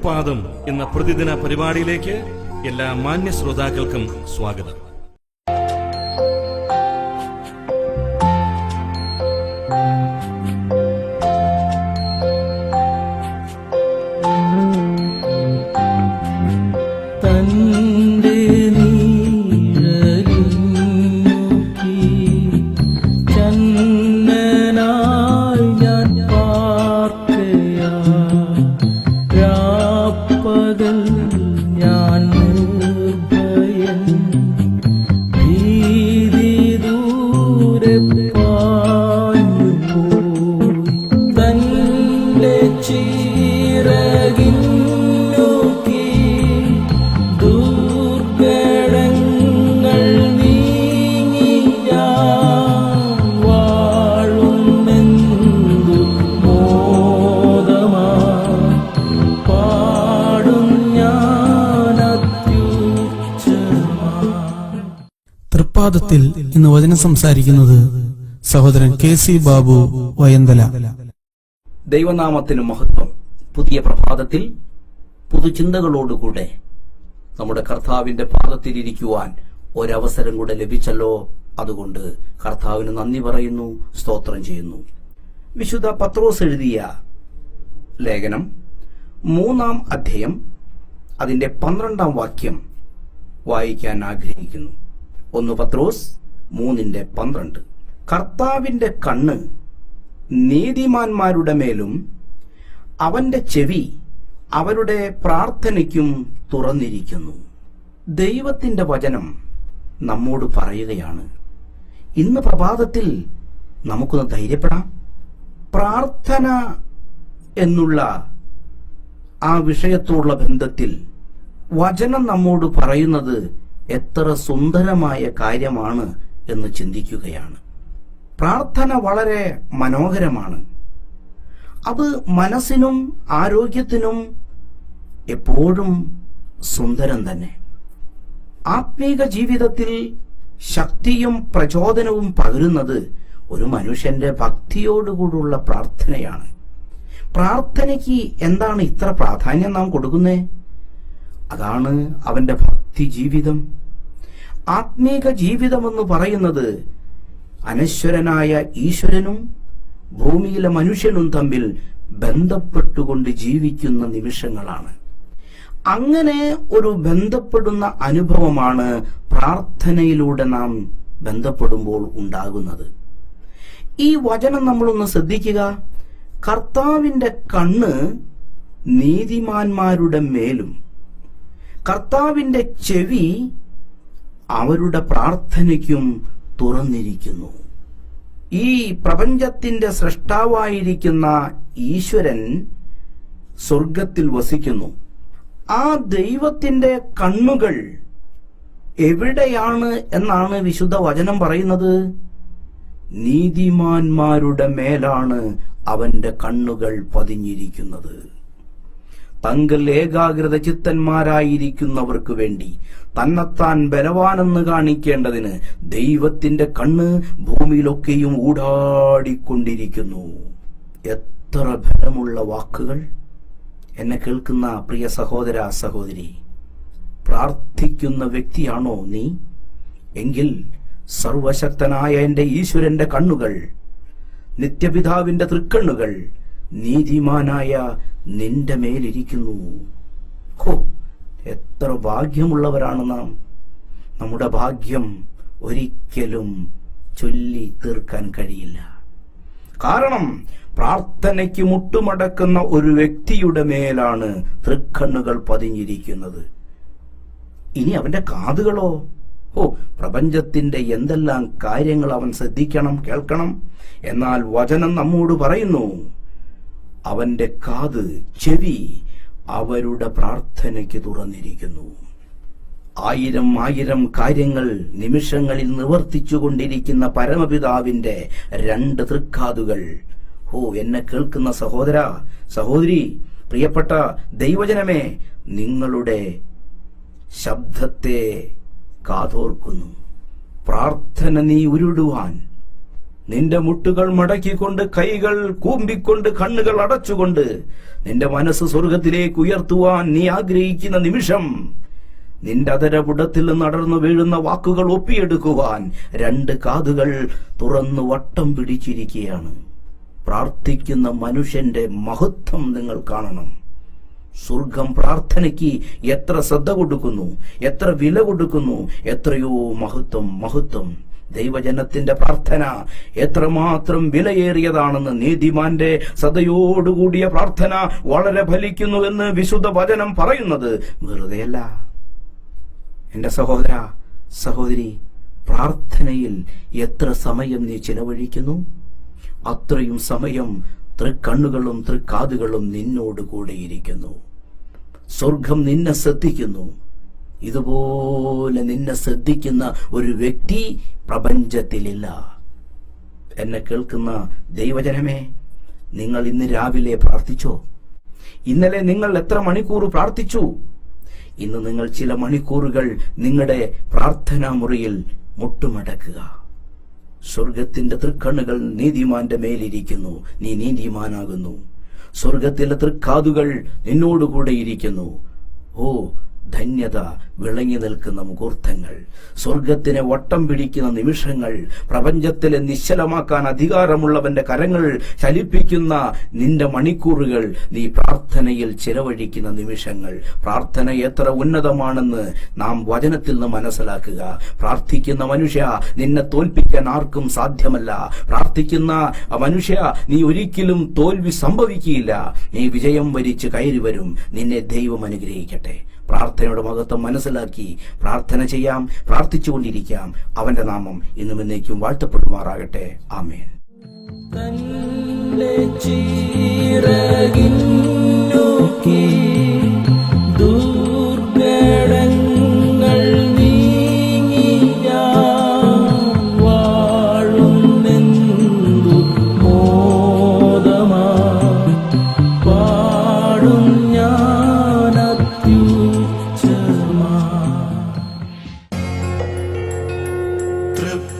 തൃപ്പാദം എന്ന പ്രതിദിന പരിപാടിയിലേക്ക് എല്ലാ മാന്യ ശ്രോതാക്കൾക്കും സ്വാഗതം. തൃപ്പാദത്തിൽ ഇന്ന് വചനം സംസാരിക്കുന്നത് സഹോദരൻ KC ബാബു വയന്തല. ദൈവനാമത്തിന് മഹത്വം. പുതിയ പ്രഭാതത്തിൽ പുതുചിന്തകളോടുകൂടെ നമ്മുടെ കർത്താവിന്റെ പാദത്തിലിരിക്കുവാൻ ഒരവസരം കൂടെ ലഭിച്ചല്ലോ. അതുകൊണ്ട് കർത്താവിന് നന്ദി പറയുന്നു, സ്തോത്രം ചെയ്യുന്നു. വിശുദ്ധ പത്രോസ് എഴുതിയ ലേഖനം 3-ാം അധ്യായം അതിന്റെ 12-ാം വാക്യം വായിക്കാൻ ആഗ്രഹിക്കുന്നു. 1 പത്രോസ് 3:12. കർത്താവിന്റെ കണ്ണ് നീതിമാന്മാരുടെ മേലും അവന്റെ ചെവി അവരുടെ പ്രാർത്ഥനയ്ക്കും തുറന്നിരിക്കുന്നു. ദൈവത്തിന്റെ വചനം നമ്മോട് പറയുകയാണ്. ഇന്ന് പ്രഭാതത്തിൽ നമുക്കൊന്ന് ധൈര്യപ്പെടാം. പ്രാർത്ഥന എന്നുള്ള ആ വിഷയത്തോടുള്ള ബന്ധത്തിൽ വചനം നമ്മോട് പറയുന്നത് എത്ര സുന്ദരമായ കാര്യമാണ് എന്ന് ചിന്തിക്കുകയാണ്. പ്രാർത്ഥന വളരെ മനോഹരമാണ്. അത് മനസ്സിനും ആരോഗ്യത്തിനും എപ്പോഴും സുന്ദരം തന്നെ. ആത്മീക ജീവിതത്തിൽ ശക്തിയും പ്രചോദനവും പകരുന്നത് ഒരു മനുഷ്യന്റെ ഭക്തിയോടുകൂടുള്ള പ്രാർത്ഥനയാണ്. പ്രാർത്ഥനയ്ക്ക് എന്താണ് ഇത്ര പ്രാധാന്യം നാം കൊടുക്കുന്നേ? അതാണ് അവന്റെ ഭക്തി ജീവിതം. ആത്മീക ജീവിതമെന്ന് പറയുന്നത് അനശ്വരനായ ഈശ്വരനും ഭൂമിയിലെ മനുഷ്യനും തമ്മിൽ ബന്ധപ്പെട്ടുകൊണ്ട് ജീവിക്കുന്ന നിമിഷങ്ങളാണ്. അങ്ങനെ ഒരു ബന്ധപ്പെടുന്ന അനുഭവമാണ് പ്രാർത്ഥനയിലൂടെ നാം ബന്ധപ്പെടുമ്പോൾ ഉണ്ടാകുന്നത്. ഈ വചനം നമ്മളൊന്ന് ശ്രദ്ധിക്കുക. കർത്താവിന്റെ കണ്ണ് നീതിമാന്മാരുടെ മേലും കർത്താവിന്റെ ചെവി അവരുടെ പ്രാർത്ഥനയ്ക്കും തുറന്നിരിക്കുന്നു. ഈ പ്രപഞ്ചത്തിന്റെ സൃഷ്ടാവായിരിക്കുന്ന ഈശ്വരൻ സ്വർഗത്തിൽ വസിക്കുന്നു. ആ ദൈവത്തിന്റെ കണ്ണുകൾ എവിടെയാണ് എന്നാണ് വിശുദ്ധ വചനം പറയുന്നത്? നീതിമാന്മാരുടെ മേലാണ് അവന്റെ കണ്ണുകൾ പതിഞ്ഞിരിക്കുന്നത്. തങ്ങൾ ഏകാഗ്രത ചിത്തന്മാരായിരിക്കുന്നവർക്ക് വേണ്ടി തന്നെത്താൻ ബലവാനെന്ന് കാണിക്കേണ്ടതിന് ദൈവത്തിന്റെ കണ്ണ് ഭൂമിയിലൊക്കെയും ഊടാടിക്കൊണ്ടിരിക്കുന്നു. എത്ര ബലമുള്ള വാക്കുകൾ! എന്നെ കേൾക്കുന്ന പ്രിയ സഹോദര സഹോദരി, പ്രാർത്ഥിക്കുന്ന വ്യക്തിയാണോ നീ? എങ്കിൽ സർവശക്തനായ എന്റെ ഈശ്വരന്റെ കണ്ണുകൾ, നിത്യപിതാവിന്റെ തൃക്കണ്ണുകൾ നീതിമാനായ നിന്റെ മേലിരിക്കുന്നു. എത്ര ഭാഗ്യമുള്ളവരാണ് നാം! നമ്മുടെ ഭാഗ്യം ഒരിക്കലും ചൊല്ലി തീർക്കാൻ കഴിയില്ല. കാരണം പ്രാർത്ഥനയ്ക്ക് മുട്ടുമടക്കുന്ന ഒരു വ്യക്തിയുടെ മേലാണ് തൃക്കണ്ണുകൾ പതിഞ്ഞിരിക്കുന്നത്. ഇനി അവന്റെ കാതുകളോ? പ്രപഞ്ചത്തിന്റെ എന്തെല്ലാം കാര്യങ്ങൾ അവൻ ശ്രദ്ധിക്കണം, കേൾക്കണം. എന്നാൽ വചനം നമ്മോട് പറയുന്നു, അവന്റെ കാത്, ചെവി അവരുടെ പ്രാർത്ഥനയ്ക്ക് തുറന്നിരിക്കുന്നു. 1000 കാര്യങ്ങൾ നിമിഷങ്ങളിൽ നിവർത്തിച്ചുകൊണ്ടിരിക്കുന്ന പരമപിതാവിന്റെ 2 തൃക്കാതുകൾ. എന്നെ കേൾക്കുന്ന സഹോദര സഹോദരി, പ്രിയപ്പെട്ട ദൈവജനമേ, നിങ്ങളുടെ ശബ്ദത്തെ കാതോർക്കുന്നു. പ്രാർത്ഥന നീ ഉരുടുവാൻ നിന്റെ മുട്ടുകൾ മടക്കിക്കൊണ്ട്, കൈകൾ കൂമ്പിക്കൊണ്ട്, കണ്ണുകൾ അടച്ചുകൊണ്ട് നിന്റെ മനസ്സ് സ്വർഗത്തിലേക്ക് ഉയർത്തുവാൻ നീ ആഗ്രഹിക്കുന്ന നിമിഷം, നിന്റെ അധരപുടത്തിൽ നിന്ന് അടർന്നു വീഴുന്ന വാക്കുകൾ ഒപ്പിയെടുക്കുവാൻ 2 കാതുകൾ തുറന്നു വട്ടം പിടിച്ചിരിക്കുകയാണ്. പ്രാർത്ഥിക്കുന്ന മനുഷ്യന്റെ മഹത്വം നിങ്ങൾ കാണണം. സ്വർഗം പ്രാർത്ഥനയ്ക്ക് എത്ര ശ്രദ്ധ കൊടുക്കുന്നു, എത്ര വില കൊടുക്കുന്നു, എത്രയോ മഹത്വം. ദൈവജനത്തിന്റെ പ്രാർത്ഥന എത്രമാത്രം വിലയേറിയതാണെന്ന്, നീതിമാന്റെ സദയോടുകൂടിയ പ്രാർത്ഥന വളരെ ഫലിക്കുന്നുവെന്ന് വിശുദ്ധ വചനം പറയുന്നത് വെറുതെയല്ല. എന്റെ സഹോദര, സഹോദരി, പ്രാർത്ഥനയിൽ എത്ര സമയം നീ ചിലവഴിക്കുന്നു, അത്രയും സമയം തൃക്കണ്ണുകളും തൃക്കാതുകളും നിന്നോട് കൂടെയിരിക്കുന്നു. സ്വർഗം നിന്നെ ശ്രദ്ധിക്കുന്നു. ഇതുപോലെ നിന്നെ ശ്രദ്ധിക്കുന്ന ഒരു വ്യക്തി പ്രപഞ്ചത്തിലില്ല. എന്നെ കേൾക്കുന്ന ദൈവജനമേ, നിങ്ങൾ ഇന്ന് രാവിലെ പ്രാർത്ഥിച്ചോ? ഇന്നലെ നിങ്ങൾ എത്ര മണിക്കൂർ പ്രാർത്ഥിച്ചു? ഇന്ന് നിങ്ങൾ ചില മണിക്കൂറുകൾ നിങ്ങളുടെ പ്രാർത്ഥനാ മുറിയിൽ മുട്ടുമടക്കുക. സ്വർഗത്തിന്റെ തൃക്കണ്ണുകൾ നീതിമാന്റെ മേലിരിക്കുന്നു. നീ നീതിമാനാകുന്നു. സ്വർഗത്തിലെ തൃക്കാതുകൾ നിന്നോടുകൂടെ ഇരിക്കുന്നു. ഓ ധന്യത! വിളങ്ങി നിൽക്കുന്ന മുഹൂർത്തങ്ങൾ, സ്വർഗത്തിനെ വട്ടം പിടിക്കുന്ന നിമിഷങ്ങൾ, പ്രപഞ്ചത്തിലെ നിശ്ചലമാക്കാൻ അധികാരമുള്ളവന്റെ കരങ്ങൾ ചലിപ്പിക്കുന്ന നിന്റെ മണിക്കൂറുകൾ, നീ പ്രാർത്ഥനയിൽ ചിലവഴിക്കുന്ന നിമിഷങ്ങൾ. പ്രാർത്ഥന എത്ര ഉന്നതമാണെന്ന് നാം വചനത്തിൽ നിന്ന് മനസ്സിലാക്കുക. പ്രാർത്ഥിക്കുന്ന മനുഷ്യ, നിന്നെ തോൽപ്പിക്കാൻ ആർക്കും സാധ്യമല്ല. പ്രാർത്ഥിക്കുന്ന മനുഷ്യ, നീ ഒരിക്കലും തോൽവി സംഭവിക്കുകയില്ല. നീ വിജയം വരിച്ച് കയറി വരും. നിന്നെ ദൈവം അനുഗ്രഹിക്കട്ടെ. പ്രാർത്ഥനയുടെ മഹത്വം മനസ്സിലാക്കി പ്രാർത്ഥന ചെയ്യാം, പ്രാർത്ഥിച്ചുകൊണ്ടിരിക്കാം. അവന്റെ നാമം ഇന്നും എന്നേക്കും വാഴ്ത്തപ്പെടുമാറാകട്ടെ. ആമേൻ. Trip